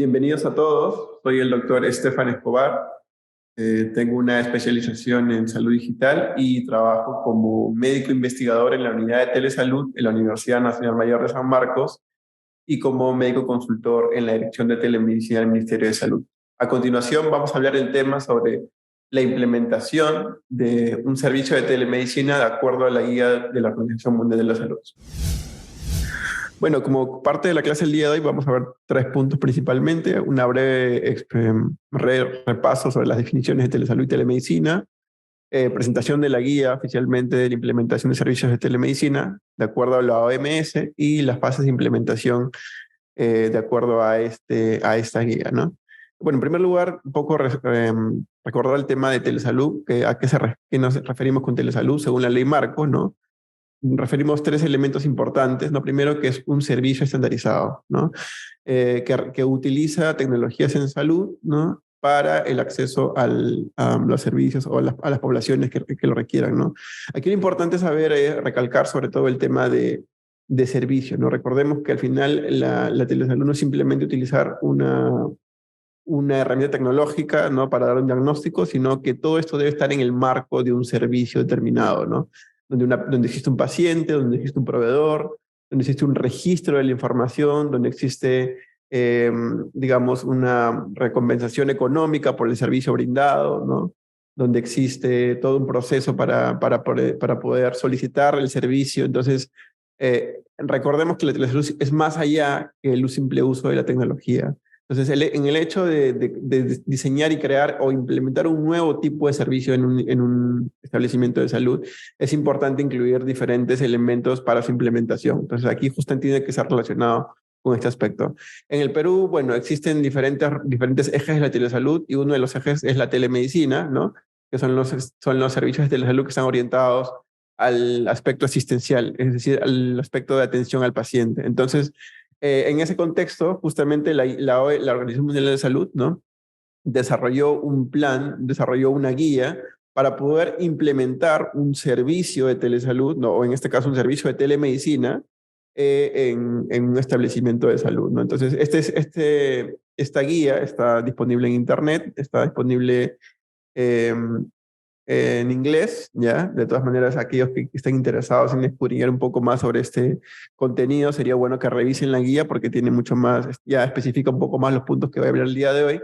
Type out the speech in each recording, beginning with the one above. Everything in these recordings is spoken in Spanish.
Bienvenidos a todos. Soy el doctor Estefan Escobar. Tengo una especialización en salud digital y trabajo como médico investigador en la unidad de telesalud en la Universidad Nacional Mayor de San Marcos y como médico consultor en la Dirección de Telemedicina del Ministerio de Salud. A continuación vamos a hablar del tema sobre la implementación de un servicio de telemedicina de acuerdo a la guía de la Organización Mundial de la Salud. Bueno, como parte de la clase del día de hoy vamos a ver tres puntos principalmente. Una breve repaso sobre las definiciones de telesalud y telemedicina, presentación de la guía oficialmente de la implementación de servicios de telemedicina de acuerdo a la OMS y las fases de implementación de acuerdo a esta guía, ¿no? Bueno, en primer lugar, un poco recordar el tema de telesalud, qué nos referimos con telesalud según la ley Marcos, ¿no? Referimos tres elementos importantes, ¿no? Primero, que es un servicio estandarizado, ¿no? Que utiliza tecnologías en salud, ¿no? Para el acceso a los servicios o a las poblaciones que lo requieran, ¿no? Aquí lo importante es recalcar sobre todo el tema de servicio, ¿no? Recordemos que al final la telesalud no es simplemente utilizar una herramienta tecnológica, ¿no? Para dar un diagnóstico, sino que todo esto debe estar en el marco de un servicio determinado, ¿no? Donde existe un paciente, donde existe un proveedor, donde existe un registro de la información, donde existe, digamos, una recompensación económica por el servicio brindado, ¿no? Donde existe todo un proceso para poder solicitar el servicio. Entonces, recordemos que la telesalud es más allá que el simple uso de la tecnología. Entonces, en el hecho de diseñar y crear o implementar un nuevo tipo de servicio en un establecimiento de salud, es importante incluir diferentes elementos para su implementación. Entonces, aquí justamente tiene que ser relacionado con este aspecto. En el Perú, bueno, existen diferentes ejes de la telesalud y uno de los ejes es la telemedicina, ¿no? Que son los servicios de telesalud que están orientados al aspecto asistencial, es decir, al aspecto de atención al paciente. Entonces, en ese contexto, justamente la Organización Mundial de la Salud, ¿no? Desarrolló un plan, desarrolló una guía para poder implementar un servicio de telesalud, ¿no? O en este caso un servicio de telemedicina en un establecimiento de salud, ¿no? Entonces, esta guía está disponible en Internet, está disponible eh, en inglés, ¿ya? De todas maneras, aquellos que estén interesados en escudriñar un poco más sobre este contenido, sería bueno que revisen la guía porque tiene mucho más, ya especifica un poco más los puntos que voy a hablar el día de hoy,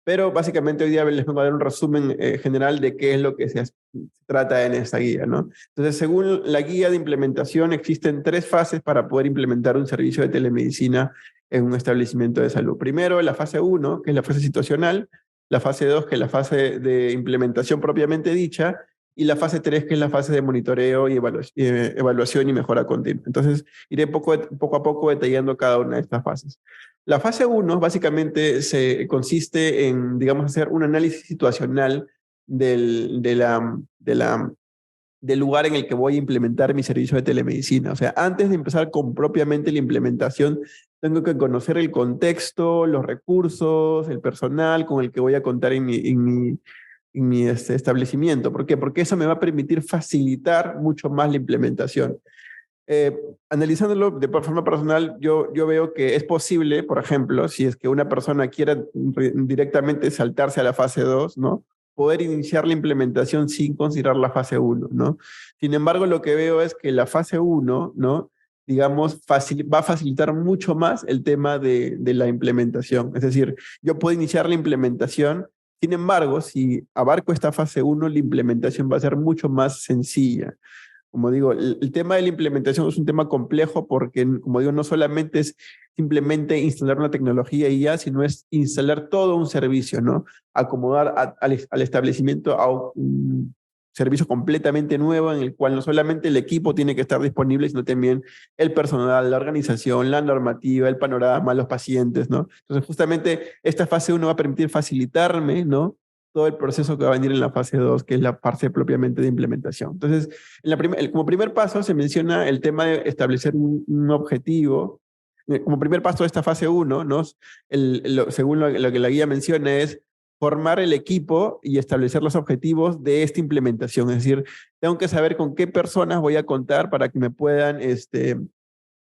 pero básicamente hoy día les vengo a dar un resumen general de qué es lo que se trata en esta guía, ¿no? Entonces, según la guía de implementación, existen tres fases para poder implementar un servicio de telemedicina en un establecimiento de salud. Primero, la fase 1, que es la fase situacional, la fase 2, que es la fase de implementación propiamente dicha, y la fase 3, que es la fase de monitoreo y evaluación y mejora continua. Entonces, iré poco a poco detallando cada una de estas fases. La fase 1 básicamente consiste en, digamos, hacer un análisis situacional del lugar en el que voy a implementar mi servicio de telemedicina. O sea, antes de empezar con propiamente la implementación, tengo que conocer el contexto, los recursos, el personal con el que voy a contar en mi establecimiento. ¿Por qué? Porque eso me va a permitir facilitar mucho más la implementación. Analizándolo de forma personal, yo veo que es posible, por ejemplo, si es que una persona quiera directamente saltarse a la fase 2, ¿no? Poder iniciar la implementación sin considerar la fase 1, ¿no? Sin embargo, lo que veo es que la fase 1, ¿no? Digamos, va a facilitar mucho más el tema de la implementación. Es decir, yo puedo iniciar la implementación, sin embargo, si abarco esta fase 1, la implementación va a ser mucho más sencilla. Como digo, el tema de la implementación es un tema complejo porque, como digo, no solamente es simplemente instalar una tecnología y ya, sino es instalar todo un servicio, ¿no? Acomodar al establecimiento a un servicio completamente nuevo en el cual no solamente el equipo tiene que estar disponible, sino también el personal, la organización, la normativa, el panorama, los pacientes, ¿no? Entonces, justamente esta fase 1 va a permitir facilitarme, ¿no? Todo el proceso que va a venir en la fase 2, que es la fase propiamente de implementación. Entonces, como primer paso se menciona el tema de establecer un objetivo. Como primer paso de esta fase 1, ¿no? Según lo que la guía menciona, es formar el equipo y establecer los objetivos de esta implementación. Es decir, tengo que saber con qué personas voy a contar para que me puedan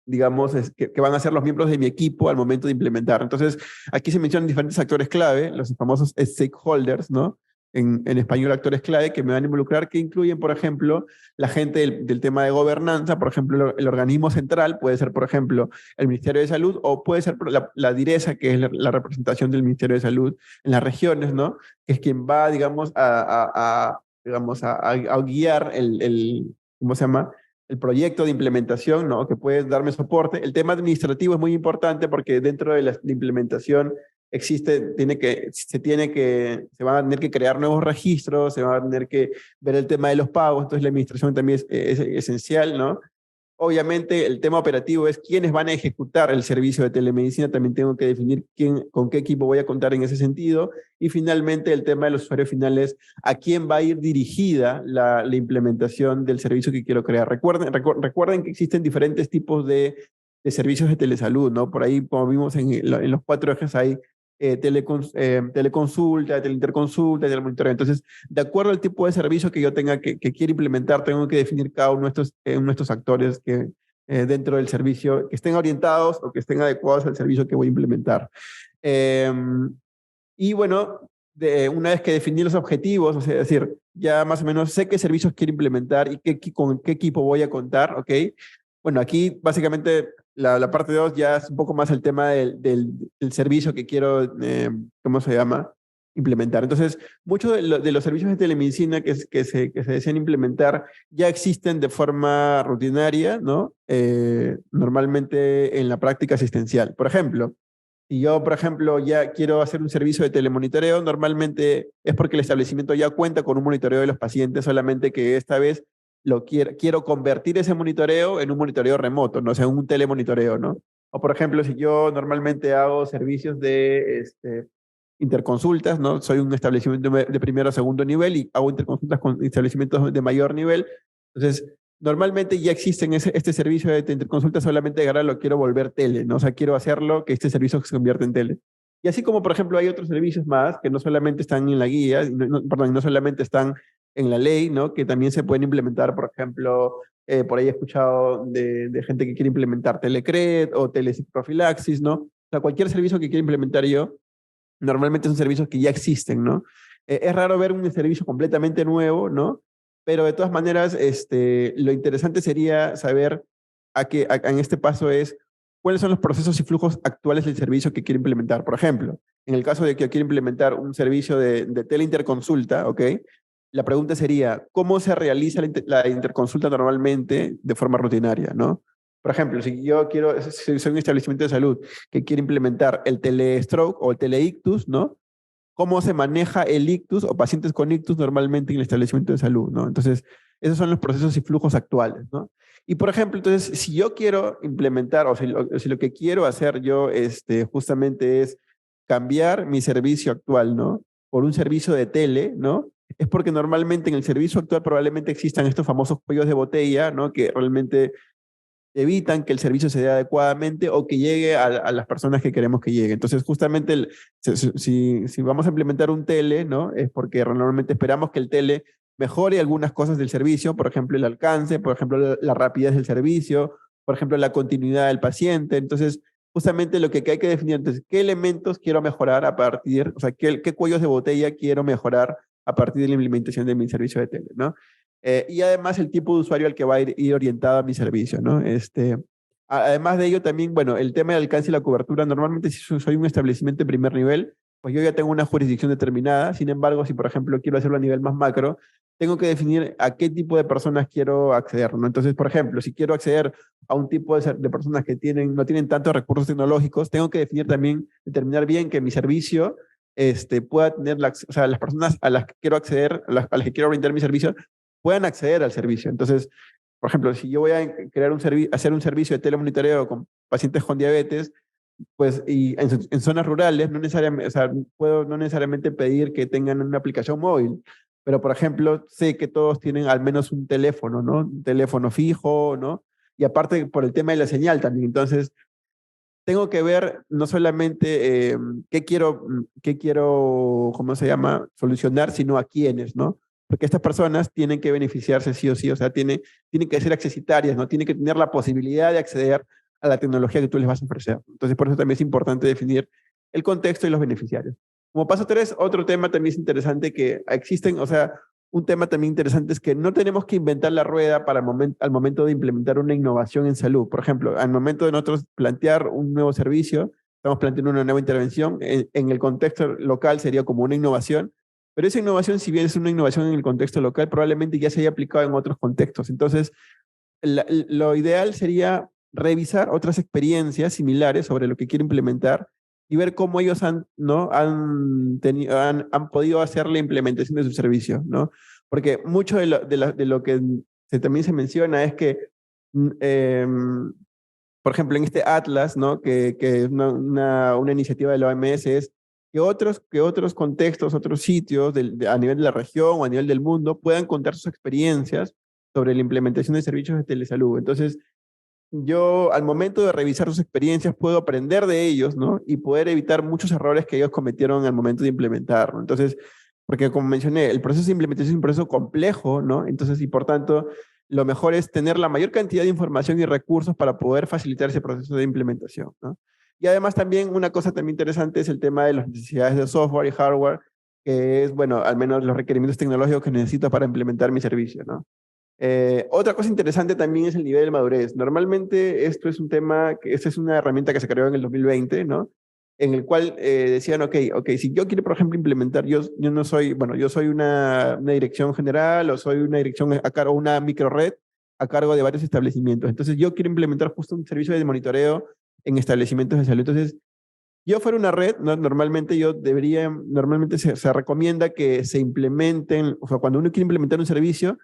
digamos, que van a ser los miembros de mi equipo al momento de implementar. Entonces, aquí se mencionan diferentes actores clave, los famosos stakeholders, ¿no? En español, actores clave que me van a involucrar, que incluyen, por ejemplo, la gente del tema de gobernanza, por ejemplo, el organismo central, puede ser, por ejemplo, el Ministerio de Salud, o puede ser la DIRESA, que es la representación del Ministerio de Salud en las regiones, ¿no? Que es quien va, digamos, a guiar ¿cómo se llama? El proyecto de implementación, ¿no? Que puede darme soporte. El tema administrativo es muy importante porque dentro de la implementación se van a tener que crear nuevos registros, se van a tener que ver el tema de los pagos, entonces la administración también es esencial, ¿no? Obviamente el tema operativo es quiénes van a ejecutar el servicio de telemedicina, también tengo que definir con qué equipo voy a contar en ese sentido, y finalmente el tema de los usuarios finales, a quién va a ir dirigida la implementación del servicio que quiero crear. Recuerden que existen diferentes tipos de servicios de telesalud, ¿no? Por ahí, como vimos en los 4 ejes, hay teleconsulta, teleinterconsulta, telemonitoreo. Entonces, de acuerdo al tipo de servicio que yo tenga que quiera implementar, tengo que definir cada uno de estos actores que dentro del servicio, que estén orientados o que estén adecuados al servicio que voy a implementar. Y bueno, una vez que definí los objetivos, o sea, es decir, ya más o menos sé qué servicios quiero implementar y con qué equipo voy a contar, ¿ok? Bueno, aquí básicamente la parte 2 ya es un poco más el tema del servicio que quiero, ¿cómo se llama? Implementar. Entonces, muchos de los servicios de telemedicina que se desean implementar ya existen de forma rutinaria, ¿no? Normalmente en la práctica asistencial. Por ejemplo, si yo, por ejemplo, ya quiero hacer un servicio de telemonitoreo, normalmente es porque el establecimiento ya cuenta con un monitoreo de los pacientes, solamente que esta vez quiero convertir ese monitoreo en un monitoreo remoto, no, o sea, en un telemonitoreo, ¿no? O por ejemplo, si yo normalmente hago servicios de interconsultas, ¿no? Soy un establecimiento de primero o segundo nivel y hago interconsultas con establecimientos de mayor nivel. Entonces, normalmente ya existen este servicio de interconsulta, solamente ahora lo quiero volver tele, ¿no? O sea, quiero hacerlo que este servicio se convierta en tele. Y así como, por ejemplo, hay otros servicios más que no solamente están en la guía, no solamente están en la ley, ¿no? Que también se pueden implementar, por ejemplo, por ahí he escuchado de gente que quiere implementar telecred o teleciprofilaxis, ¿no? O sea, cualquier servicio que quiera implementar yo, normalmente son servicios que ya existen, ¿no? Es raro ver un servicio completamente nuevo, ¿no? Pero de todas maneras, lo interesante sería saber en este paso es cuáles son los procesos y flujos actuales del servicio que quiero implementar. Por ejemplo, en el caso de que yo quiera implementar un servicio de teleinterconsulta, ¿ok? La pregunta sería, ¿cómo se realiza la interconsulta normalmente de forma rutinaria, ¿no? Por ejemplo, si soy un establecimiento de salud que quiere implementar el telestroke o el teleictus, ¿no? ¿Cómo se maneja el ictus o pacientes con ictus normalmente en el establecimiento de salud, ¿no? Entonces, esos son los procesos y flujos actuales, ¿no? Y por ejemplo, entonces, si yo quiero implementar o si lo que quiero hacer yo justamente es cambiar mi servicio actual, ¿no? Por un servicio de tele, ¿no? Es porque normalmente en el servicio actual probablemente existan estos famosos cuellos de botella, ¿no? Que realmente evitan que el servicio se dé adecuadamente o que llegue a las personas que queremos que llegue. Entonces, justamente, si vamos a implementar un tele, ¿no? Es porque normalmente esperamos que el tele mejore algunas cosas del servicio, por ejemplo, el alcance, por ejemplo, la rapidez del servicio, por ejemplo, la continuidad del paciente. Entonces, justamente lo que hay que definir, entonces, ¿qué elementos quiero mejorar o sea, qué cuellos de botella quiero mejorar a partir de la implementación de mi servicio de tele, ¿no? Y además el tipo de usuario al que va a ir orientado a mi servicio, ¿no? Además de ello también, bueno, el tema del alcance y la cobertura, normalmente si soy un establecimiento de primer nivel, pues yo ya tengo una jurisdicción determinada. Sin embargo, si por ejemplo quiero hacerlo a nivel más macro, tengo que definir a qué tipo de personas quiero acceder, ¿no? Entonces, por ejemplo, si quiero acceder a un tipo de personas que no tienen tantos recursos tecnológicos, tengo que determinar bien que mi servicio pueda tener, o sea, las personas a las que quiero acceder, a las que quiero brindar mi servicio, puedan acceder al servicio. Entonces, por ejemplo, si yo voy a hacer un servicio de telemonitoreo con pacientes con diabetes, pues y en zonas rurales, no necesariamente, o sea, puedo no necesariamente pedir que tengan una aplicación móvil, pero por ejemplo, sé que todos tienen al menos un teléfono, ¿no? Un teléfono fijo, ¿no? Y aparte por el tema de la señal también. Entonces, tengo que ver no solamente qué quiero, ¿cómo se llama?, solucionar, sino a quiénes, ¿no? Porque estas personas tienen que beneficiarse sí o sí, o sea, tienen que ser accesitarias, ¿no? Tienen que tener la posibilidad de acceder a la tecnología que tú les vas a ofrecer. Entonces, por eso también es importante definir el contexto y los beneficiarios. Como paso 3, otro tema también es interesante que existen, o sea, un tema también interesante es que no tenemos que inventar la rueda para al momento de implementar una innovación en salud. Por ejemplo, al momento de nosotros plantear un nuevo servicio, estamos planteando una nueva intervención, en el contexto local sería como una innovación, pero esa innovación, si bien es una innovación en el contexto local, probablemente ya se haya aplicado en otros contextos. Entonces, lo ideal sería revisar otras experiencias similares sobre lo que quiere implementar y ver cómo ellos han, ¿no? han podido hacer la implementación de su servicio, ¿no? Porque mucho de lo que también se menciona es que, mm, em, por ejemplo, en este Atlas, ¿no? Que es una iniciativa de la OMS, es que otros contextos, otros sitios a nivel de la región o a nivel del mundo puedan contar sus experiencias sobre la implementación de servicios de telesalud. Entonces, yo al momento de revisar sus experiencias puedo aprender de ellos, ¿no? Y poder evitar muchos errores que ellos cometieron al momento de implementar, ¿no? Entonces, porque como mencioné, el proceso de implementación es un proceso complejo, ¿no? Entonces, y por tanto, lo mejor es tener la mayor cantidad de información y recursos para poder facilitar ese proceso de implementación, ¿no? Y además también una cosa también interesante es el tema de las necesidades de software y hardware, que es, bueno, al menos los requerimientos tecnológicos que necesito para implementar mi servicio, ¿no? Otra cosa interesante también es el nivel de madurez. Normalmente esto es un tema, esta es una herramienta que se creó en el 2020, ¿no? En el cual decían, ok, si yo quiero, por ejemplo, implementar, yo no soy, bueno, yo soy una dirección general o soy una dirección a cargo, una microred a cargo de varios establecimientos. Entonces yo quiero implementar justo un servicio de monitoreo en establecimientos de salud. Entonces, yo fuera una red, ¿no? Normalmente se recomienda que se implementen, o sea, cuando uno quiere implementar un servicio,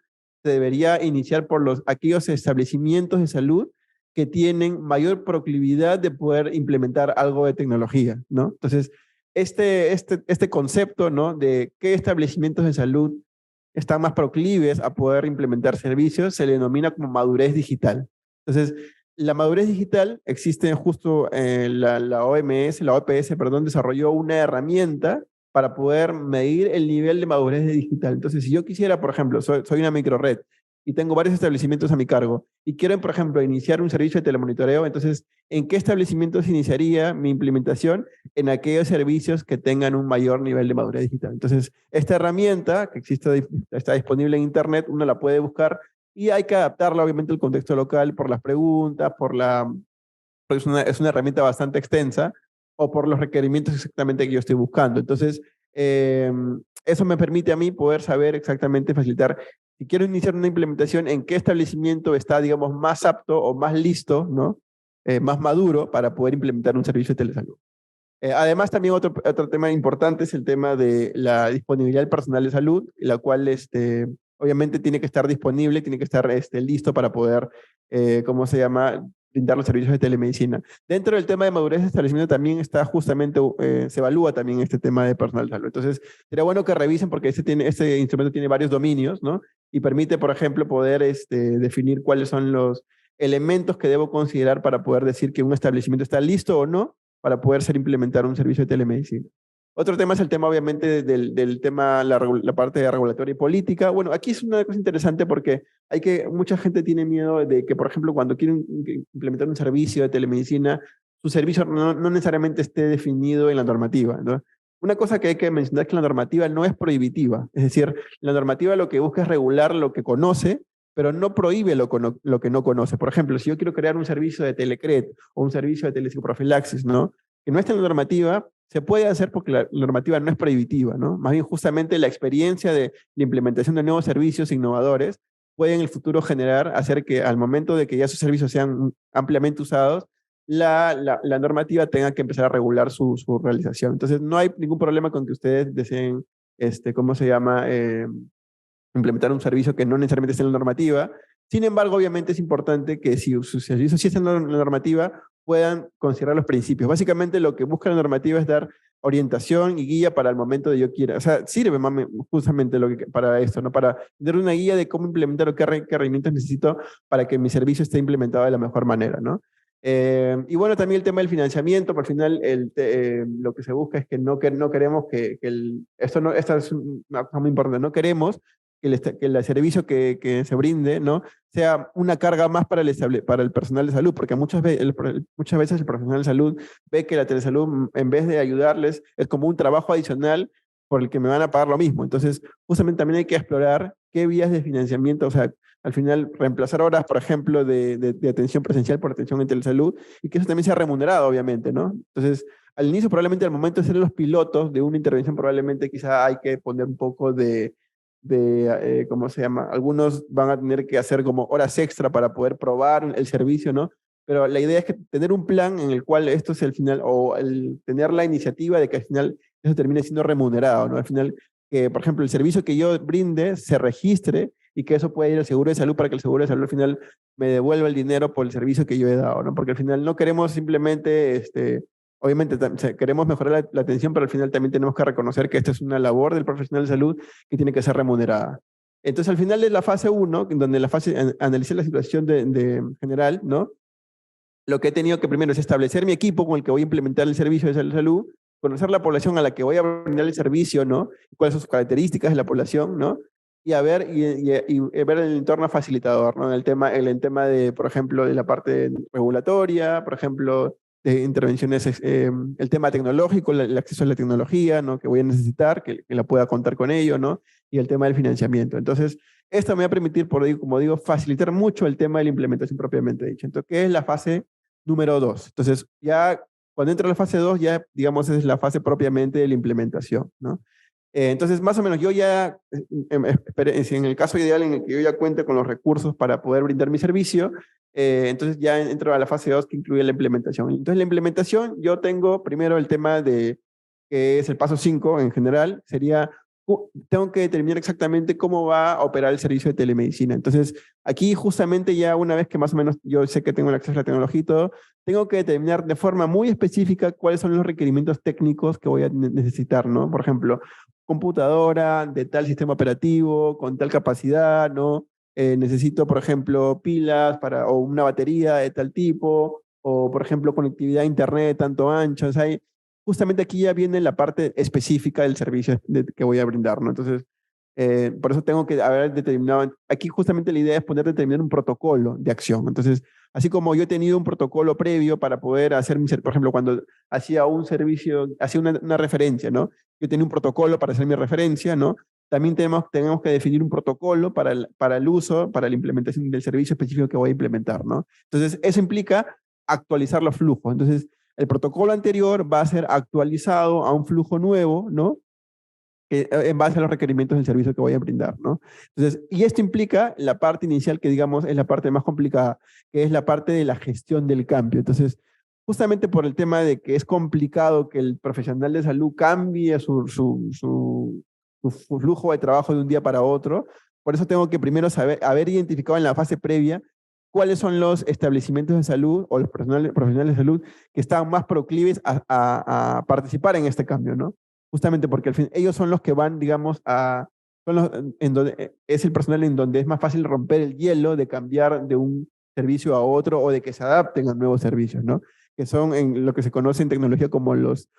se debería iniciar por aquellos establecimientos de salud que tienen mayor proclividad de poder implementar algo de tecnología, ¿no? Entonces, este concepto, ¿no? De qué establecimientos de salud están más proclives a poder implementar servicios, se le denomina como madurez digital. Entonces, la madurez digital existe justo, la OMS, la OPS, perdón, desarrolló una herramienta para poder medir el nivel de madurez digital. Entonces, si yo quisiera, por ejemplo, soy una microred y tengo varios establecimientos a mi cargo y quiero, por ejemplo, iniciar un servicio de telemonitoreo, entonces, ¿en qué establecimientos iniciaría mi implementación? En aquellos servicios que tengan un mayor nivel de madurez digital. Entonces, esta herramienta que existe, está disponible en Internet, uno la puede buscar y hay que adaptarla obviamente al contexto local por las preguntas, porque es una herramienta bastante extensa, o por los requerimientos exactamente que yo estoy buscando. Entonces, eh, eso me permite a mí poder saber exactamente, facilitar, si quiero iniciar una implementación, en qué establecimiento está, digamos, más apto o más listo, ¿no? Más maduro para poder implementar un servicio de telesalud. Además, también otro tema importante es el tema de la disponibilidad del personal de salud, la cual obviamente tiene que estar disponible, tiene que estar listo para poder, ¿cómo se llama?, brindar los servicios de telemedicina. Dentro del tema de madurez de establecimiento también está justamente, se evalúa también este tema de personal de salud. Entonces, sería bueno que revisen porque este instrumento tiene varios dominios, ¿no? Y permite, por ejemplo, poder definir cuáles son los elementos que debo considerar para poder decir que un establecimiento está listo o no para poder ser implementar un servicio de telemedicina. Otro tema es el tema, obviamente, del tema, la parte de regulatoria y política. Bueno, aquí es una cosa interesante porque mucha gente tiene miedo de que, por ejemplo, cuando quieren implementar un servicio de telemedicina, su servicio no necesariamente esté definido en la normativa, ¿no? Una cosa que hay que mencionar es que la normativa no es prohibitiva. Es decir, la normativa lo que busca es regular lo que conoce, pero no prohíbe lo que no conoce. Por ejemplo, si yo quiero crear un servicio de telecred o un servicio de telepsicoprofilaxis, ¿no?, que no está en la normativa, se puede hacer porque la normativa no es prohibitiva, ¿no? Más bien justamente la experiencia de la implementación de nuevos servicios innovadores puede en el futuro hacer que al momento de que ya sus servicios sean ampliamente usados, la normativa tenga que empezar a regular su realización. Entonces, no hay ningún problema con que ustedes deseen, ¿cómo se llama?, implementar un servicio que no necesariamente esté en la normativa. Sin embargo, obviamente es importante que si sus servicios sí están en la normativa, puedan considerar los principios. Básicamente lo que busca la normativa es dar orientación y guía para el momento de yo quiera. O sea, sirve justamente para esto, ¿no? Para dar una guía de cómo implementar o qué herramientas necesito para que mi servicio esté implementado de la mejor manera, ¿no? Y bueno, también el tema del financiamiento, por al final lo que se busca es que no queremos esta es una cosa muy importante, no queremos que el servicio que se brinde, ¿no? Sea una carga más para el personal de salud, porque muchas veces el profesional de salud ve que la telesalud, en vez de ayudarles, es como un trabajo adicional por el que me van a pagar lo mismo. Entonces, justamente también hay que explorar qué vías de financiamiento, o sea, al final reemplazar horas, por ejemplo, de atención presencial por atención en telesalud, y que eso también sea remunerado, obviamente, ¿no? Entonces, al inicio, probablemente al momento de ser los pilotos de una intervención, probablemente quizá hay que poner un poco ¿cómo se llama? Algunos van a tener que hacer como horas extra para poder probar el servicio, ¿no? Pero la idea es que tener un plan en el cual esto es el final, o el tener la iniciativa de que al final eso termine siendo remunerado, ¿no? Al final, que por ejemplo el servicio que yo brinde se registre y que eso pueda ir al seguro de salud para que el seguro de salud al final me devuelva el dinero por el servicio que yo he dado, ¿no? Porque al final no queremos simplemente, obviamente queremos mejorar la atención, pero al final también tenemos que reconocer que esta es una labor del profesional de salud que tiene que ser remunerada. Entonces, al final de la fase 1, en donde la fase analicé la situación de general, ¿no? Lo que he tenido que primero es establecer mi equipo con el que voy a implementar el servicio de salud, conocer la población a la que voy a brindar el servicio, ¿no? Cuáles son sus características de la población, ¿no? Y a ver, y ver el entorno facilitador, ¿no? El tema de, por ejemplo, de la parte regulatoria, por ejemplo, de intervenciones, el tema tecnológico, el acceso a la tecnología, ¿no? Que voy a necesitar, que la pueda contar con ello, ¿no? Y el tema del financiamiento. Entonces, esto me va a permitir, como digo, facilitar mucho el tema de la implementación propiamente dicha. Entonces, ¿qué es la fase número 2? Entonces, ya cuando entra la fase 2, ya, digamos, es la fase propiamente de la implementación, ¿no? Entonces, más o menos, yo ya, en el caso ideal en el que yo ya cuente con los recursos para poder brindar mi servicio, entonces ya entro a la fase 2 que incluye la implementación. Entonces, la implementación, yo tengo primero el tema que es el paso 5 en general, sería, tengo que determinar exactamente cómo va a operar el servicio de telemedicina. Entonces, aquí justamente ya una vez que más o menos yo sé que tengo el acceso a la tecnología y todo, tengo que determinar de forma muy específica cuáles son los requerimientos técnicos que voy a necesitar, ¿no? Por ejemplo, computadora de tal sistema operativo, con tal capacidad, ¿no? Necesito, por ejemplo, pilas o una batería de tal tipo, o, por ejemplo, conectividad a internet tanto ancha. O sea, justamente aquí ya viene la parte específica del servicio que voy a brindar, ¿no? Entonces, por eso tengo que haber determinado, aquí justamente la idea es determinar un protocolo de acción. Entonces, así como yo he tenido un protocolo previo para poder hacer, por ejemplo, cuando hacía un servicio, hacía una referencia, ¿no? Yo tenía un protocolo para hacer mi referencia, ¿no? También tenemos que definir un protocolo para el uso, para la implementación del servicio específico que voy a implementar, ¿no? Entonces, eso implica actualizar los flujos. Entonces, el protocolo anterior va a ser actualizado a un flujo nuevo, ¿no? En base a los requerimientos del servicio que voy a brindar, ¿no? Entonces, y esto implica la parte inicial que digamos es la parte más complicada, que es la parte de la gestión del cambio. Entonces, justamente por el tema de que es complicado que el profesional de salud cambie su flujo de trabajo de un día para otro, por eso tengo que primero haber identificado en la fase previa cuáles son los establecimientos de salud o los profesionales de salud que están más proclives a participar en este cambio, ¿no? Justamente porque al fin, ellos son los que van, digamos, en donde es el personal en donde es más fácil romper el hielo de cambiar de un servicio a otro o de que se adapten a nuevos servicios, ¿no? Que son en lo que se conoce en tecnología como los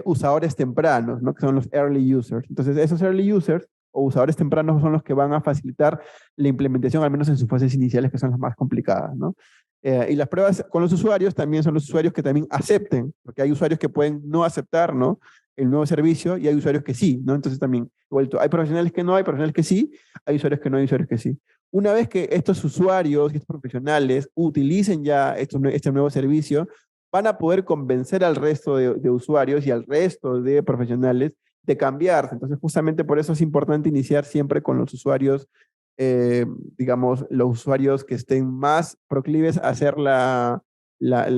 usadores tempranos, ¿no? Que son los early users. Entonces, esos early users o usadores tempranos son los que van a facilitar la implementación, al menos en sus fases iniciales, que son las más complicadas, ¿no? Y las pruebas con los usuarios también son los usuarios que también acepten, porque hay usuarios que pueden no aceptar, ¿no? El nuevo servicio y hay usuarios que sí, ¿no? Entonces también, vuelto, hay profesionales que no, hay profesionales que sí, hay usuarios que no, hay usuarios que sí. Una vez que estos usuarios, estos profesionales utilicen ya este nuevo servicio, van a poder convencer al resto de usuarios y al resto de profesionales de cambiarse. Entonces, justamente por eso es importante iniciar siempre con los usuarios, digamos, los usuarios que estén más proclives a hacer la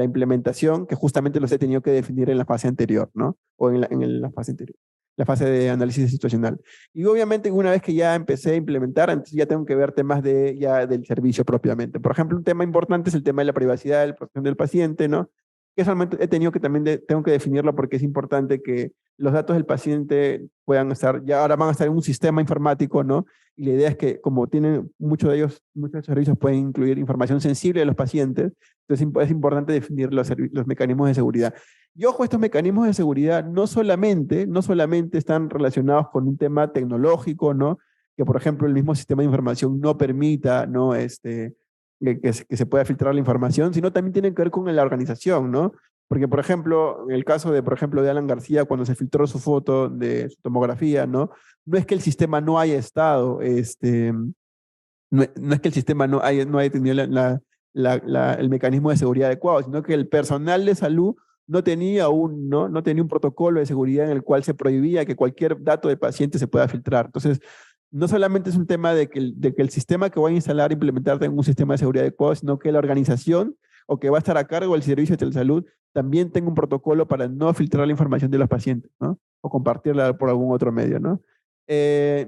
implementación, que justamente los he tenido que definir en la fase anterior, ¿no? O en la fase anterior, la fase de análisis situacional. Y obviamente una vez que ya empecé a implementar, entonces ya tengo que ver temas del servicio propiamente. Por ejemplo, un tema importante es el tema de la privacidad, de la protección del paciente, ¿no? Que solamente he tenido que también tengo que definirlo porque es importante que los datos del paciente puedan estar, ya ahora van a estar en un sistema informático, ¿no? Y la idea es que como tienen muchos de ellos, muchos servicios pueden incluir información sensible de los pacientes, entonces es importante definir los mecanismos de seguridad. Y ojo, estos mecanismos de seguridad no solamente están relacionados con un tema tecnológico, ¿no? que, por ejemplo, el mismo sistema de información no permita, ¿no? Que se pueda filtrar la información, sino también tiene que ver con la organización, ¿no? Porque, por ejemplo, en el caso de, por ejemplo, de Alan García, cuando se filtró su foto de su tomografía, ¿no? No es que el sistema no haya estado, no es que el sistema no haya tenido el mecanismo de seguridad adecuado, sino que el personal de salud no tenía un protocolo de seguridad en el cual se prohibía que cualquier dato de paciente se pueda filtrar. Entonces, no solamente es un tema de que el sistema que voy a instalar e implementar tenga un sistema de seguridad adecuado, sino que la organización o que va a estar a cargo del servicio de telesalud también tenga un protocolo para no filtrar la información de los pacientes, ¿no? O compartirla por algún otro medio, ¿no?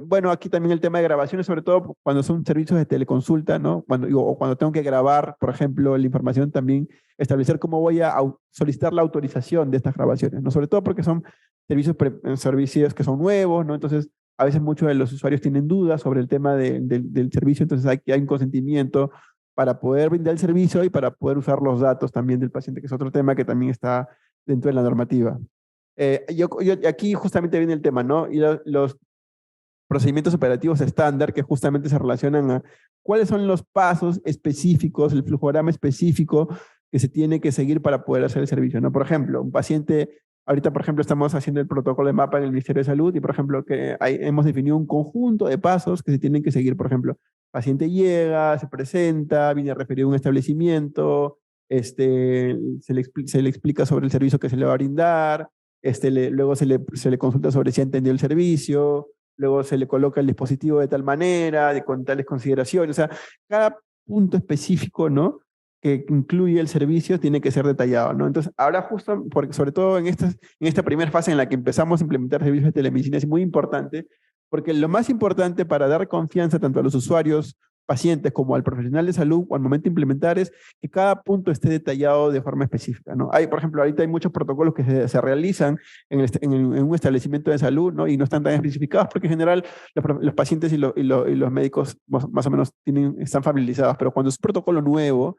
Bueno, aquí también el tema de grabaciones, sobre todo cuando son servicios de teleconsulta, ¿no? O cuando tengo que grabar, por ejemplo, la información, también establecer cómo voy a solicitar la autorización de estas grabaciones, ¿no? Sobre todo porque son servicios que son nuevos, ¿no? Entonces, a veces muchos de los usuarios tienen dudas sobre el tema del servicio, entonces hay un consentimiento para poder brindar el servicio y para poder usar los datos también del paciente, que es otro tema que también está dentro de la normativa. Aquí justamente viene el tema, ¿no? Y los procedimientos operativos estándar que justamente se relacionan a cuáles son los pasos específicos, el flujograma específico que se tiene que seguir para poder hacer el servicio, ¿no? Por ejemplo, un paciente, ahorita por ejemplo estamos haciendo el protocolo de mapa en el Ministerio de Salud y por ejemplo hemos definido un conjunto de pasos que se tienen que seguir, por ejemplo, paciente llega, se presenta, viene a referir a un establecimiento, se le explica sobre el servicio que se le va a brindar, luego se le consulta sobre si ha entendido el servicio, luego se le coloca el dispositivo de tal manera, con tales consideraciones, o sea, cada punto específico, ¿no? Que incluye el servicio tiene que ser detallado, ¿no? Entonces, ahora justo, porque sobre todo en esta primera fase en la que empezamos a implementar servicios de telemedicina es muy importante, porque lo más importante para dar confianza tanto a los usuarios, pacientes, como al profesional de salud al momento de implementar es que cada punto esté detallado de forma específica, ¿no? Por ejemplo, ahorita hay muchos protocolos que se realizan en un establecimiento de salud, ¿no? Y no están tan especificados porque en general los pacientes y los médicos más o menos están familiarizados, pero cuando es un protocolo nuevo,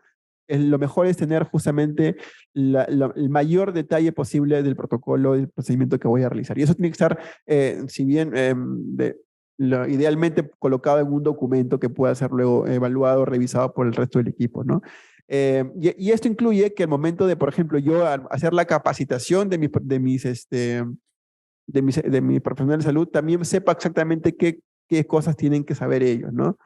lo mejor es tener justamente el mayor detalle posible del protocolo, del procedimiento que voy a realizar. Y eso tiene que estar, si bien idealmente colocado en un documento que pueda ser luego evaluado, revisado por el resto del equipo, ¿no? Y esto incluye que al momento de, por ejemplo, yo hacer la capacitación de mi profesional de salud, también sepa exactamente qué cosas tienen que saber ellos, ¿no?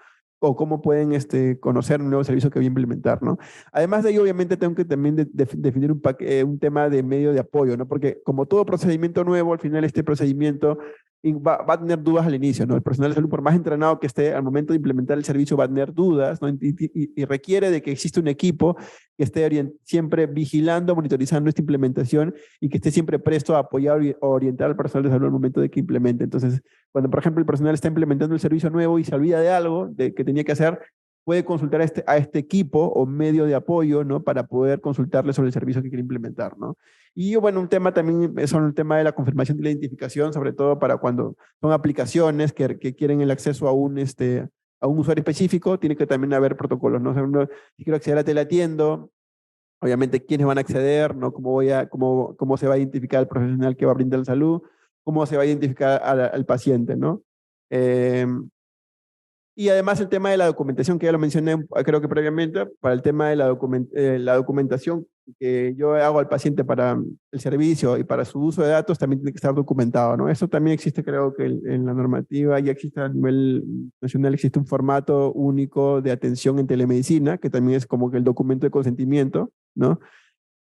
O cómo pueden conocer un nuevo servicio que voy a implementar, ¿no? Además de ello, obviamente tengo que también definir un tema de medio de apoyo, ¿no? Porque como todo procedimiento nuevo, al final este procedimiento va a tener dudas al inicio, ¿no? El personal de salud, por más entrenado que esté al momento de implementar el servicio, va a tener dudas, ¿no? Y requiere de que exista un equipo que esté siempre vigilando, monitorizando esta implementación y que esté siempre presto a apoyar o orientar al personal de salud al momento de que implemente. Entonces, cuando, por ejemplo, el personal está implementando el servicio nuevo y se olvida de algo que tenía que hacer, puede consultar a este equipo o medio de apoyo, ¿no? Para poder consultarle sobre el servicio que quiere implementar, ¿no? Y bueno, un tema también es el tema de la confirmación de la identificación, sobre todo para cuando son aplicaciones que quieren el acceso a un usuario específico, tiene que también haber protocolos, ¿no? O sea, si quiero acceder a Teleatiendo, obviamente quiénes van a acceder, ¿no? Cómo se va a identificar el profesional que va a brindar la salud, cómo se va a identificar al paciente, ¿no? Eh, y además el tema de la documentación, que ya lo mencioné creo que previamente, para el tema de la documentación que yo hago al paciente para el servicio y para su uso de datos, también tiene que estar documentado, ¿no? Eso también existe, creo que en la normativa, ya existe a nivel nacional, existe un formato único de atención en telemedicina, que también es como que el documento de consentimiento, ¿no?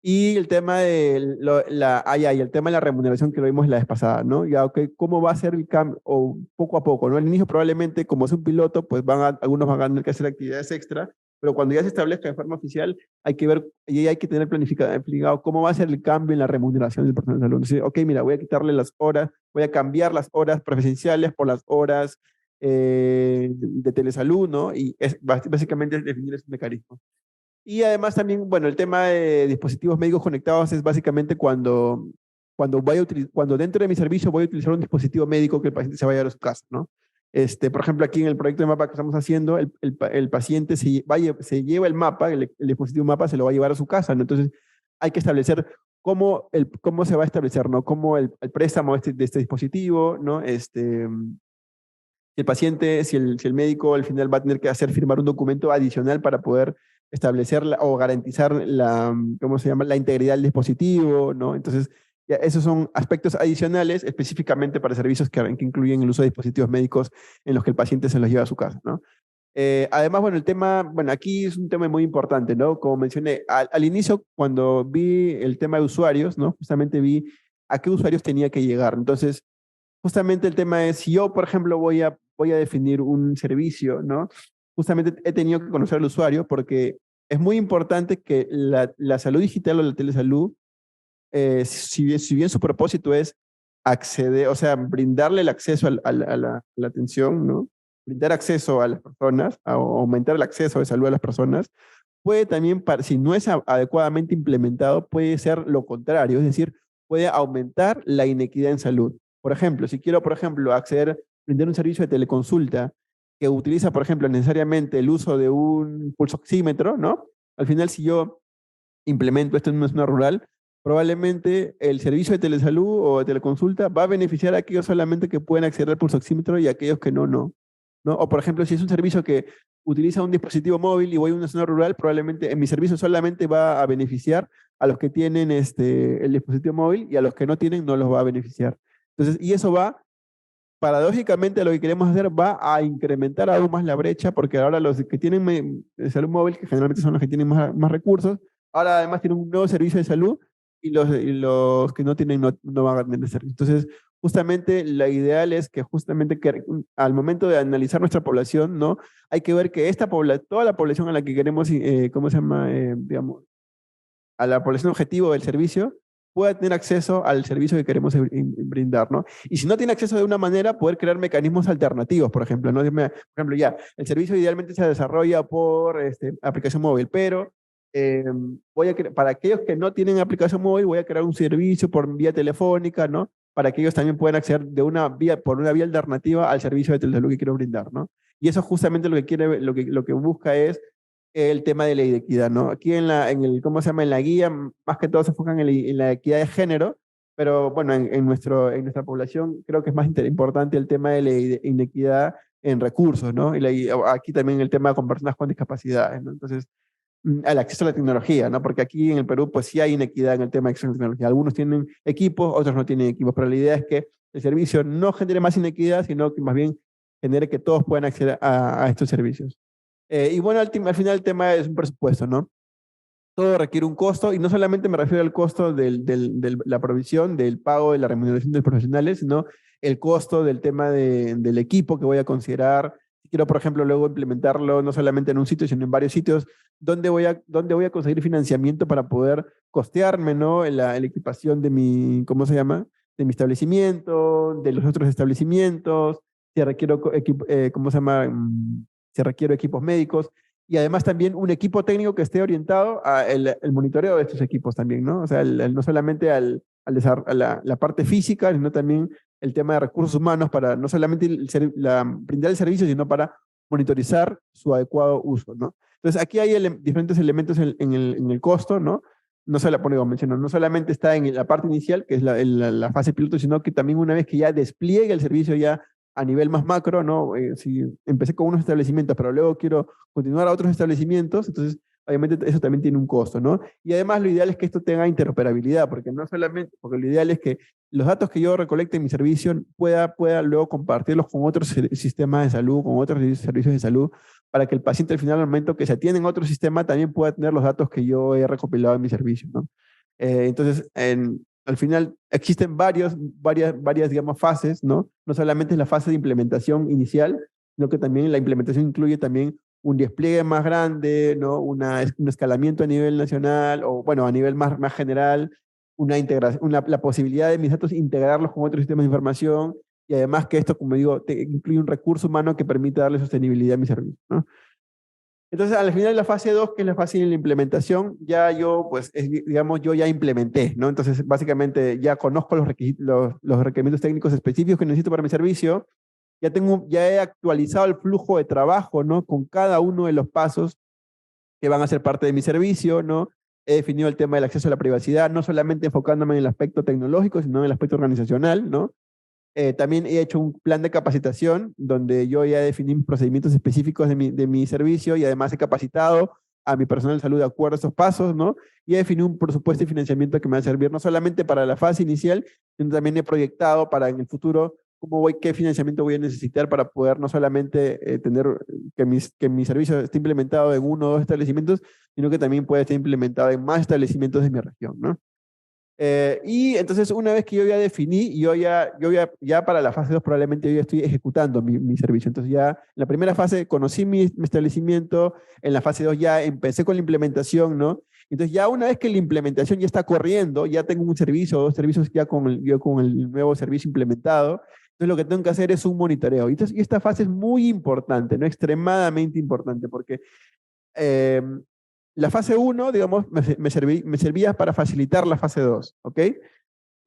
Y el tema y el tema de la remuneración que lo vimos la vez pasada, ¿no? Ya, ok, ¿cómo va a ser el cambio? O poco a poco, ¿no? Al inicio probablemente, como es un piloto, pues algunos van a tener que hacer actividades extra, pero cuando ya se establezca de forma oficial, hay que ver y hay que tener planificado cómo va a ser el cambio en la remuneración del personal de salud. Entonces, ok, mira, voy a quitarle las horas, voy a cambiar las horas presenciales por las horas de telesalud, ¿no? Y básicamente es definir ese mecanismo. Y además también, bueno, el tema de dispositivos médicos conectados es básicamente cuando dentro de mi servicio voy a utilizar un dispositivo médico que el paciente se vaya a su casa, ¿no? Por ejemplo, aquí en el proyecto de mapa que estamos haciendo, el paciente se lleva el mapa, el dispositivo mapa se lo va a llevar a su casa, ¿no? Entonces hay que establecer cómo se va a establecer, ¿no? Cómo el préstamo de este dispositivo, ¿no? Si el paciente, si el médico al final va a tener que hacer firmar un documento adicional para poder establecer o garantizar ¿cómo se llama? La integridad del dispositivo, ¿no? Entonces, ya esos son aspectos adicionales específicamente para servicios que incluyen el uso de dispositivos médicos en los que el paciente se los lleva a su casa, ¿no? Además, bueno, el tema, bueno, aquí es un tema muy importante, ¿no? Como mencioné, al inicio, cuando vi el tema de usuarios, ¿no? Justamente vi a qué usuarios tenía que llegar. Entonces, justamente el tema es, si yo, por ejemplo, voy a definir un servicio, ¿no? Justamente he tenido que conocer al usuario porque es muy importante que la salud digital o la telesalud, si bien su propósito es acceder, o sea, brindarle el acceso a la atención, ¿no? Brindar acceso a las personas, aumentar el acceso de salud a las personas, puede también, si no es adecuadamente implementado, puede ser lo contrario, es decir, puede aumentar la inequidad en salud. Por ejemplo, si quiero, por ejemplo, brindar un servicio de teleconsulta que utiliza, por ejemplo, necesariamente el uso de un pulso oxímetro, ¿no? Al final, si yo implemento esto en una zona rural, probablemente el servicio de telesalud o de teleconsulta va a beneficiar a aquellos solamente que pueden acceder al pulsoxímetro y a aquellos que no, no. ¿No? O por ejemplo, si es un servicio que utiliza un dispositivo móvil y voy a una zona rural, probablemente en mi servicio solamente va a beneficiar a los que tienen el dispositivo móvil y a los que no tienen no los va a beneficiar. Entonces, y eso va, paradójicamente, lo que queremos hacer va a incrementar aún más la brecha, porque ahora los que tienen salud móvil, que generalmente son los que tienen más recursos, ahora además tienen un nuevo servicio de salud y los que no tienen no van a tener servicio. Entonces, justamente la ideal es que justamente al momento de analizar nuestra población, ¿no? Hay que ver que toda la población a la que queremos, ¿cómo se llama? Digamos, a la población objetivo del servicio pueda tener acceso al servicio que queremos brindar, ¿no? Y si no tiene acceso de una manera, poder crear mecanismos alternativos, por ejemplo, ¿no? Por ejemplo, ya, el servicio idealmente se desarrolla por aplicación móvil, pero eh, para aquellos que no tienen aplicación móvil, voy a crear un servicio por vía telefónica, ¿no? Para que ellos también puedan acceder por una vía alternativa al servicio de telesalud que quiero brindar, ¿no? Y eso justamente lo que busca es el tema de la equidad, ¿no? Aquí ¿cómo se llama? En la guía, más que todo se enfocan en la equidad de género, pero bueno, en nuestra población creo que es más importante el tema de la inequidad en recursos, ¿no? Aquí también el tema con personas con discapacidades, ¿no? Entonces, el acceso a la tecnología, ¿no? Porque aquí en el Perú, pues sí hay inequidad en el tema de acceso a la tecnología. Algunos tienen equipos, otros no tienen equipos, pero la idea es que el servicio no genere más inequidad, sino que más bien genere que todos puedan acceder a estos servicios. Y bueno, al final el tema es un presupuesto, ¿no? Todo requiere un costo y no solamente me refiero al costo de la provisión, del pago de la remuneración de los profesionales, sino el costo del tema del equipo que voy a considerar. Si quiero, por ejemplo, luego implementarlo no solamente en un sitio, sino en varios sitios, ¿dónde voy a conseguir financiamiento para poder costearme, ¿no? La equipación de ¿cómo se llama? De mi establecimiento, de los otros establecimientos, si requiero, ¿cómo se llama? Si requiero equipos médicos y además también un equipo técnico que esté orientado el monitoreo de estos equipos también, ¿no? O sea, no solamente a la parte física, sino también el tema de recursos humanos para no solamente brindar el servicio, sino para monitorizar su adecuado uso, ¿no? Entonces, aquí hay diferentes elementos en el costo, ¿no? No se la pone como menciono, no solamente está en la parte inicial, que es la fase piloto, sino que también una vez que ya despliegue el servicio ya a nivel más macro, ¿no? Si empecé con unos establecimientos, pero luego quiero continuar a otros establecimientos, entonces obviamente eso también tiene un costo, ¿no? Y además lo ideal es que esto tenga interoperabilidad, porque lo ideal es que los datos que yo recolecte en mi servicio pueda luego compartirlos con otros sistemas de salud, con otros servicios de salud, para que el paciente al final, al momento que se atiende en otro sistema, también pueda tener los datos que yo he recopilado en mi servicio, ¿no? Entonces, al final existen varias, digamos, fases, ¿no? No solamente es la fase de implementación inicial, sino que también la implementación incluye también un despliegue más grande, ¿no? Un escalamiento a nivel nacional o, bueno, a nivel más general, una integración, la posibilidad de mis datos integrarlos con otros sistemas de información y además que esto, como digo, incluye un recurso humano que permita darle sostenibilidad a mi servicio, ¿no? Entonces, al final de la fase 2 que es la fase de la implementación, ya yo, pues, digamos, yo ya implementé, ¿no? Entonces, básicamente, ya conozco los requerimientos técnicos específicos que necesito para mi servicio, ya he actualizado el flujo de trabajo, ¿no? Con cada uno de los pasos que van a ser parte de mi servicio, ¿no? He definido el tema del acceso a la privacidad, no solamente enfocándome en el aspecto tecnológico, sino en el aspecto organizacional, ¿no? También he hecho un plan de capacitación donde yo ya definí procedimientos específicos de mi servicio y además he capacitado a mi personal de salud de acuerdo a estos pasos, ¿no? Y he definido un presupuesto de financiamiento que me va a servir no solamente para la fase inicial, sino también he proyectado para en el futuro qué financiamiento voy a necesitar para poder no solamente tener que mi servicio esté implementado en uno o dos establecimientos, sino que también pueda estar implementado en más establecimientos de mi región, ¿no? Y entonces una vez que yo ya definí, ya para la fase 2 probablemente yo ya estoy ejecutando mi servicio. Entonces ya en la primera fase conocí mi establecimiento, en la fase 2 ya empecé con la implementación, ¿no? Entonces ya una vez que la implementación ya está corriendo, ya tengo un servicio o dos servicios ya yo con el nuevo servicio implementado, entonces lo que tengo que hacer es un monitoreo. Y esta fase es muy importante, ¿no? Extremadamente importante porque eh, la fase uno digamos, me servía para facilitar la fase 2, ¿ok?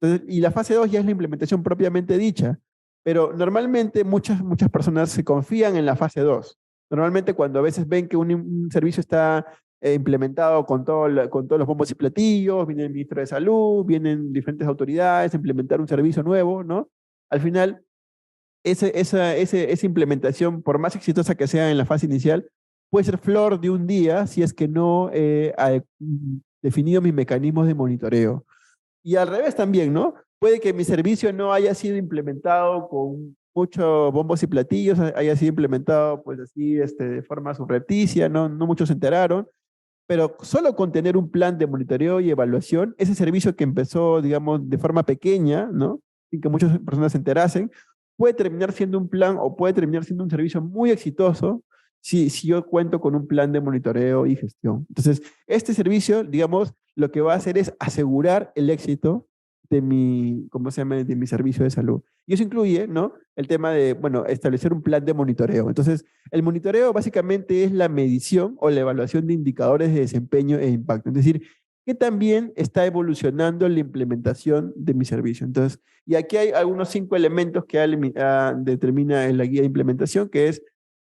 Entonces, y la fase 2 ya es la implementación propiamente dicha, pero normalmente muchas personas se confían en la fase 2. Normalmente cuando a veces ven que un servicio está implementado con todos los bombos y platillos, viene el ministro de Salud, vienen diferentes autoridades a implementar un servicio nuevo, ¿no? Al final, esa implementación, por más exitosa que sea en la fase inicial, puede ser flor de un día si es que no he definido mis mecanismos de monitoreo. Y al revés también, ¿no? Puede que mi servicio no haya sido implementado con muchos bombos y platillos, haya sido implementado pues así de forma subrepticia, no muchos se enteraron, pero solo con tener un plan de monitoreo y evaluación, ese servicio que empezó, digamos, de forma pequeña, ¿no? Sin que muchas personas se enterasen, puede terminar siendo un plan o puede terminar siendo un servicio muy exitoso si yo cuento con un plan de monitoreo y gestión. Entonces, este servicio, digamos, lo que va a hacer es asegurar el éxito de ¿cómo se llama?, de mi servicio de salud. Y eso incluye, ¿no? El tema de, bueno, establecer un plan de monitoreo. Entonces, el monitoreo básicamente es la medición o la evaluación de indicadores de desempeño e impacto. Es decir, que también está evolucionando la implementación de mi servicio. Entonces, y aquí hay algunos 5 elementos que determina en la guía de implementación, que es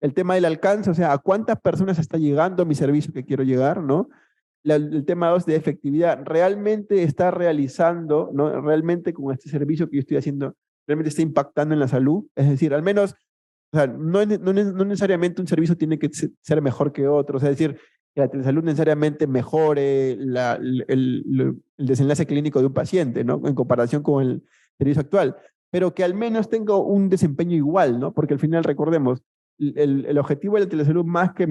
el tema del alcance, o sea, a cuántas personas está llegando mi servicio que quiero llegar, ¿no? El tema 2 de efectividad, realmente está realizando, ¿no? Realmente con este servicio que yo estoy haciendo, realmente está impactando en la salud. Es decir, al menos, o sea, no necesariamente un servicio tiene que ser mejor que otro. O sea, es decir, que la telesalud necesariamente mejore el desenlace clínico de un paciente, ¿no? En comparación con el servicio actual. Pero que al menos tenga un desempeño igual, ¿no? Porque al final, recordemos, el objetivo de la telesalud, más que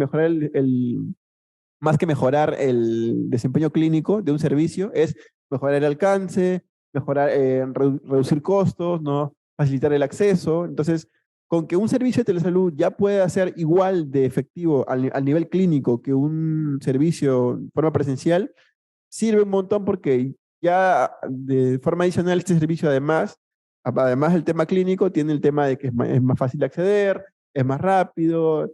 mejorar el desempeño clínico de un servicio, es mejorar el alcance, reducir costos, ¿no? Facilitar el acceso. Entonces, con que un servicio de telesalud ya pueda ser igual de efectivo al nivel clínico que un servicio de forma presencial, sirve un montón porque ya de forma adicional este servicio además del tema clínico, tiene el tema de que es más fácil de acceder, es más rápido,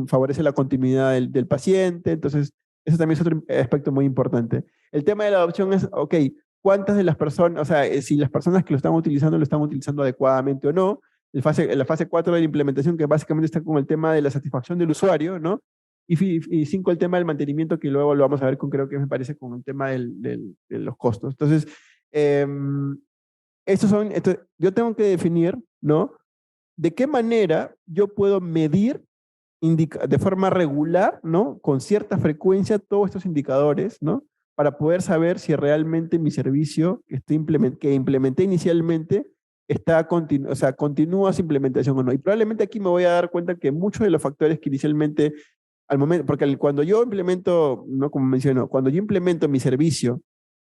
favorece la continuidad del paciente, entonces eso también es otro aspecto muy importante. El tema de la adopción es, ok, ¿cuántas de las personas, o sea, si las personas que lo están utilizando adecuadamente o no? La fase 4 de la implementación, que básicamente está con el tema de la satisfacción del usuario, ¿no? Y 5, el tema del mantenimiento, que luego lo vamos a ver con, creo que me parece, con el tema de los costos. Entonces, eh, yo tengo que definir, ¿no? De qué manera yo puedo medir de forma regular, ¿no? Con cierta frecuencia todos estos indicadores, ¿no? Para poder saber si realmente mi servicio que implementé inicialmente o sea, continúa su implementación o no. Y probablemente aquí me voy a dar cuenta que muchos de los factores que inicialmente, al momento, porque cuando yo implemento, ¿no? Como menciono, cuando yo implemento mi servicio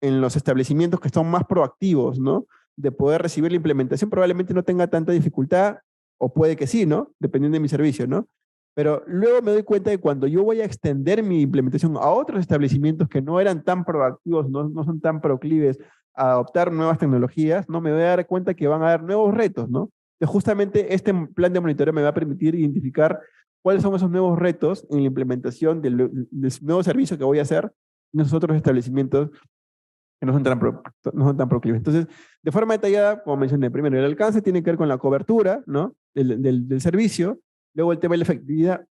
en los establecimientos que son más proactivos, ¿no? De poder recibir la implementación, probablemente no tenga tanta dificultad, o puede que sí, ¿no? Dependiendo de mi servicio, ¿no? Pero luego me doy cuenta de cuando yo voy a extender mi implementación a otros establecimientos que no eran tan proactivos, no son tan proclives a adoptar nuevas tecnologías, ¿no? Me voy a dar cuenta que van a haber nuevos retos, ¿no? Entonces, justamente este plan de monitoreo me va a permitir identificar cuáles son esos nuevos retos en la implementación del nuevo servicio que voy a hacer en esos otros establecimientos que no son tan proclives. Entonces, de forma detallada, como mencioné, primero el alcance tiene que ver con la cobertura, ¿no? Del servicio. Luego el tema de la efectividad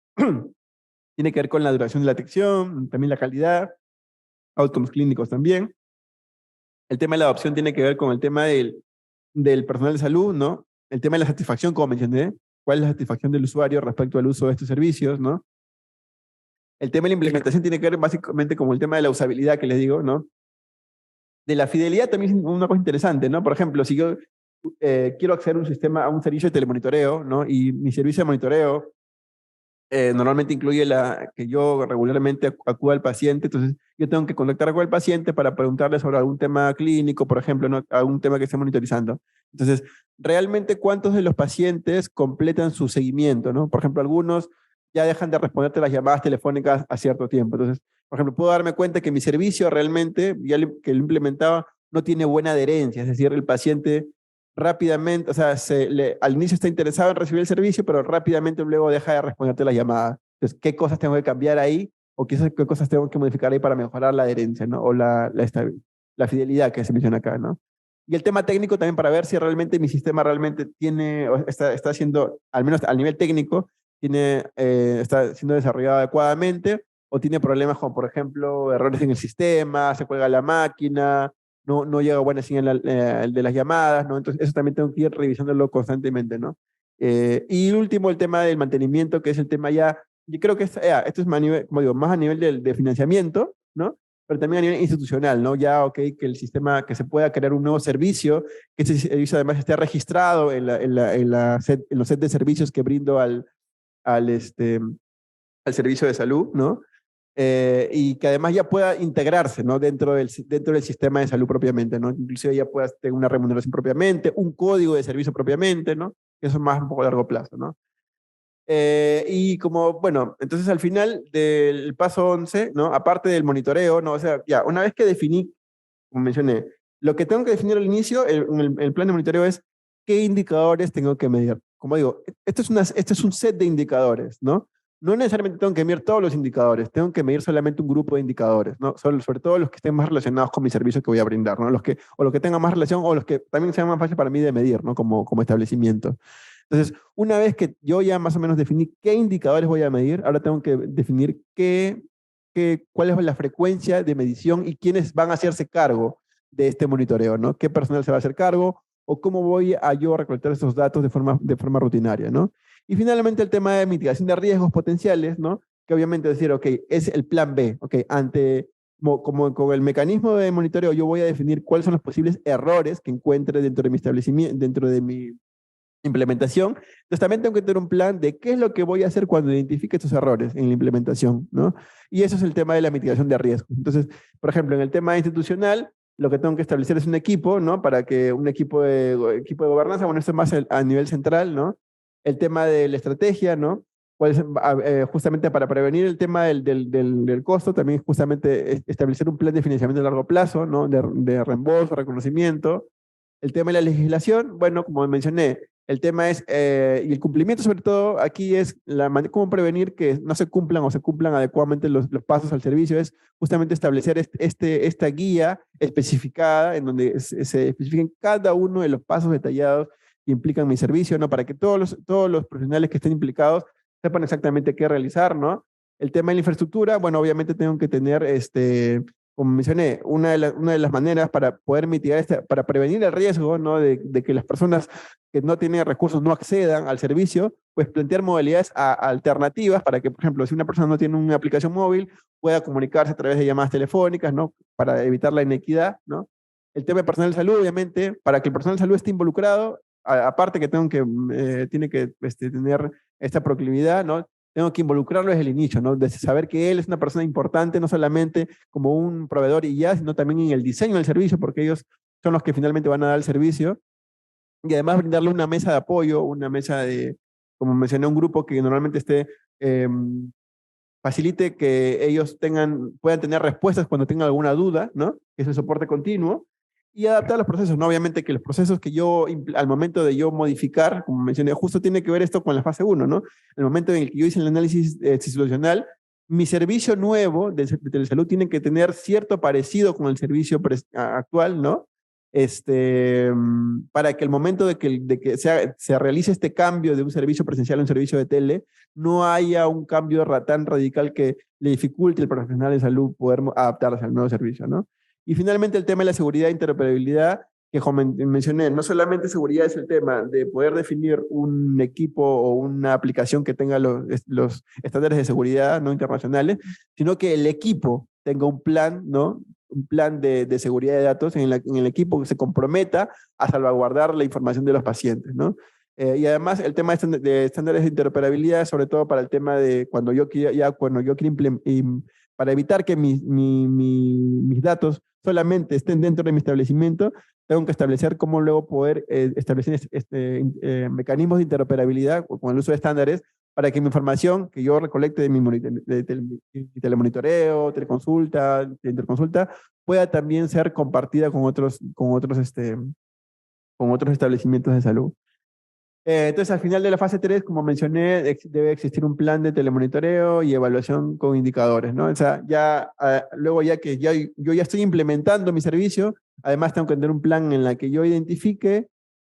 tiene que ver con la duración de la atención, también la calidad, outcomes clínicos también. El tema de la adopción tiene que ver con el tema del personal de salud, ¿no? el tema de la satisfacción, como mencioné, cuál es la satisfacción del usuario respecto al uso de estos servicios, ¿no? El tema de la implementación tiene que ver básicamente como el tema de la usabilidad que les digo, ¿no? De la fidelidad también es una cosa interesante, ¿no? Por ejemplo, si yo quiero acceder a un sistema, a un servicio de telemonitoreo, ¿no? Y mi servicio de monitoreo normalmente incluye que yo regularmente acuda al paciente, entonces yo tengo que contactar con el paciente para preguntarle sobre algún tema clínico, por ejemplo, ¿no? Algún tema que esté monitorizando. Entonces, realmente cuántos de los pacientes completan su seguimiento, ¿no? Por ejemplo, algunos ya dejan de responderte las llamadas telefónicas a cierto tiempo. Entonces, por ejemplo, puedo darme cuenta que mi servicio realmente, que lo implementaba, no tiene buena adherencia, es decir, el paciente rápidamente, o sea, al inicio está interesado en recibir el servicio, pero rápidamente luego deja de responderte las llamadas. Entonces, ¿qué cosas tengo que cambiar ahí? ¿O qué cosas tengo que modificar ahí para mejorar la adherencia, ¿no? O la fidelidad que se menciona acá, ¿no? Y el tema técnico también para ver si realmente mi sistema realmente tiene, está haciendo, al menos al nivel técnico, está siendo desarrollado adecuadamente o tiene problemas como, por ejemplo, errores en el sistema, se cuelga la máquina, no llega buena señal el de las llamadas, ¿no? Entonces, eso también tengo que ir revisándolo constantemente, ¿no? Y último, el tema del mantenimiento, que es el tema ya, yo creo que esto es más a nivel, como digo, más a nivel de financiamiento, ¿no? Pero también a nivel institucional, ¿no? Ya, ok, que el sistema, que se pueda crear un nuevo servicio, que ese servicio además esté registrado en los sets de servicios que brindo al, este, al servicio de salud, ¿no? Y que además ya pueda integrarse, ¿no? Dentro del sistema de salud propiamente, ¿no? Inclusive ya pueda tener una remuneración propiamente, un código de servicio propiamente, ¿no? Eso es más un poco a largo plazo, ¿no? Y como, bueno, entonces al final del paso 11, ¿no? Aparte del monitoreo, ¿no? O sea, ya, una vez que definí, como mencioné, lo que tengo que definir al inicio, el plan de monitoreo es qué indicadores tengo que medir. Como digo, esto es un set de indicadores, ¿no? No necesariamente tengo que medir todos los indicadores, tengo que medir solamente un grupo de indicadores, ¿no? Sobre todo los que estén más relacionados con mi servicio que voy a brindar, ¿no? O los que tengan más relación o los que también sean más fáciles para mí de medir, ¿no? Como establecimiento. Entonces, una vez que yo ya más o menos definí qué indicadores voy a medir, ahora tengo que definir cuál es la frecuencia de medición y quiénes van a hacerse cargo de este monitoreo, ¿no? ¿Qué personal se va a hacer cargo? ¿O cómo voy a yo recolectar esos datos de forma rutinaria, ¿no? Y finalmente el tema de mitigación de riesgos potenciales, ¿no? Que obviamente decir, ok, es el plan B, ok, como con el mecanismo de monitoreo yo voy a definir cuáles son los posibles errores que encuentre dentro de mi establecimiento, dentro de mi implementación. Entonces también tengo que tener un plan de qué es lo que voy a hacer cuando identifique estos errores en la implementación, ¿no? Y eso es el tema de la mitigación de riesgo. Entonces, por ejemplo, en el tema institucional, lo que tengo que establecer es un equipo, ¿no? Para que un equipo de gobernanza, bueno, esto es más a nivel central, ¿no? El tema de la estrategia, ¿no? Justamente para prevenir el tema del costo, también justamente establecer un plan de financiamiento a largo plazo, ¿no? De reembolso, reconocimiento. El tema de la legislación, bueno, como mencioné, el tema es, y el cumplimiento sobre todo, aquí es cómo prevenir que no se cumplan o se cumplan adecuadamente los pasos al servicio, es justamente establecer esta guía especificada en donde se especifiquen cada uno de los pasos detallados que implican mi servicio, ¿no? Para que todos los profesionales que estén implicados sepan exactamente qué realizar, ¿no? El tema de la infraestructura, bueno, obviamente tengo que tener como mencioné, una de las maneras para poder mitigar, para prevenir el riesgo, ¿no? de que las personas que no tienen recursos no accedan al servicio, pues plantear modalidades alternativas para que, por ejemplo, si una persona no tiene una aplicación móvil, pueda comunicarse a través de llamadas telefónicas, ¿no? Para evitar la inequidad, ¿no? El tema de personal de salud, obviamente, para que el personal de salud esté involucrado, aparte que tiene que tener esta proclividad, ¿no? Tengo que involucrarlo desde el inicio, ¿no? De saber que él es una persona importante, no solamente como un proveedor y ya, sino también en el diseño del servicio, porque ellos son los que finalmente van a dar el servicio. Y además brindarle una mesa de apoyo, una mesa como mencioné, un grupo que normalmente facilite que ellos puedan tener respuestas cuando tengan alguna duda, ¿no? Que es el soporte continuo. Y adaptar los procesos, ¿no? Obviamente que los procesos que al momento de yo modificar, como mencioné, justo tiene que ver esto con la fase uno, ¿no? El momento en el que yo hice el análisis situacional, mi servicio nuevo de telesalud tiene que tener cierto parecido con el servicio actual, ¿no? Para que el momento de que se realice este cambio de un servicio presencial a un servicio de tele, no haya un cambio tan radical que le dificulte al profesional de salud poder adaptarse al nuevo servicio, ¿no? Y finalmente el tema de la seguridad e interoperabilidad, que como mencioné, no solamente seguridad es el tema de poder definir un equipo o una aplicación que tenga los estándares de seguridad no internacionales, sino que el equipo tenga un plan, ¿no? Un plan de seguridad de datos en el equipo que se comprometa a salvaguardar la información de los pacientes, ¿no? Y además el tema de estándares de interoperabilidad, sobre todo para el tema de cuando yo quiero para evitar que mis datos solamente estén dentro de mi establecimiento, tengo que establecer cómo luego poder establecer mecanismos de interoperabilidad con el uso de estándares para que mi información que yo recolecte de mi telemonitoreo, teleconsulta, de interconsulta, pueda también ser compartida con otros establecimientos de salud. Entonces, al final de la fase 3, como mencioné, debe existir un plan de telemonitoreo y evaluación con indicadores, ¿no? O sea, luego ya que yo ya estoy implementando mi servicio, además tengo que tener un plan en la que yo identifique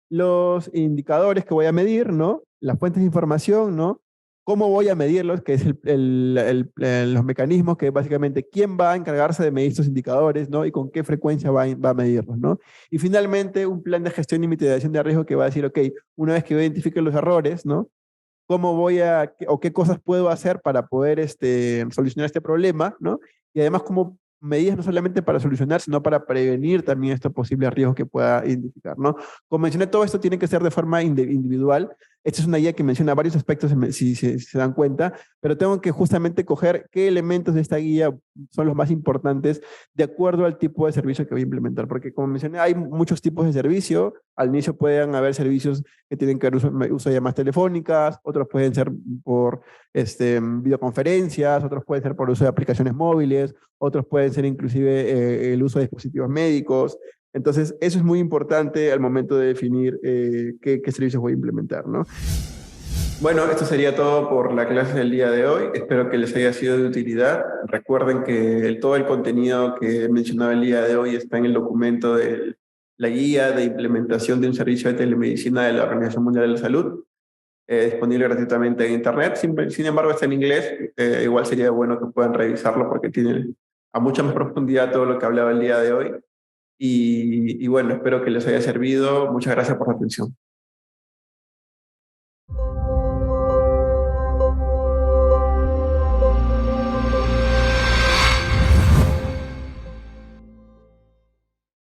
los indicadores que voy a medir, ¿no? Las fuentes de información, ¿no? ¿Cómo voy a medirlos? Que es los mecanismos que básicamente quién va a encargarse de medir estos indicadores, ¿no? Y con qué frecuencia va a medirlos, ¿no? Y finalmente un plan de gestión y mitigación de riesgo que va a decir, ok, una vez que yo identifique los errores, ¿no? ¿Cómo o qué cosas puedo hacer para poder solucionar este problema, ¿no? Y además, como medidas no solamente para solucionar, sino para prevenir también estos posibles riesgos que pueda identificar, ¿no? Como mencioné, todo esto tiene que ser de forma individual. Esta es una guía que menciona varios aspectos, si se dan cuenta, pero tengo que justamente coger qué elementos de esta guía son los más importantes de acuerdo al tipo de servicio que voy a implementar, porque como mencioné, hay muchos tipos de servicio. Al inicio pueden haber servicios que tienen que ver uso de llamadas telefónicas, otros pueden ser por videoconferencias, otros pueden ser por uso de aplicaciones móviles, otros pueden ser inclusive el uso de dispositivos médicos. Entonces, eso es muy importante al momento de definir qué servicios voy a implementar, ¿no? Bueno, esto sería todo por la clase del día de hoy. Espero que les haya sido de utilidad. Recuerden que todo el contenido que he mencionado el día de hoy está en el documento de la guía de implementación de un servicio de telemedicina de la Organización Mundial de la Salud, disponible gratuitamente en Internet. Sin embargo, está en inglés. Igual sería bueno que puedan revisarlo porque tiene a mucha más profundidad todo lo que hablaba el día de hoy. Y bueno, espero que les haya servido. Muchas gracias por su atención.